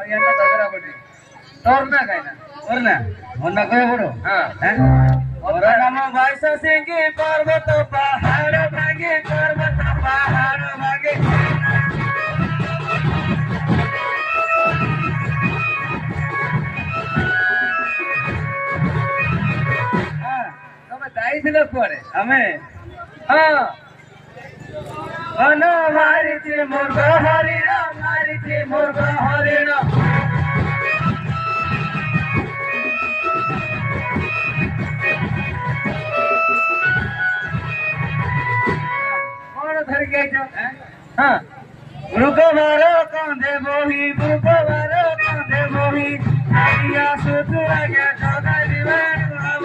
यांना दगरा पडली तोर ना काय ना वर ना होना काय बडो और नाम बाईस सिंगी पर्वत पहाड़ भागे पर्वत पहाड़ भागे તમે દાઈ છે કોને અમે હા અન મારી છે મુર્ગા હરીણા મારી છે મુર્ગા હરીણા धर के जो हाँ मृगवारो कांधे मोही मृगवारो कांधे मोही आया सुतुरा गया चौदा दिवान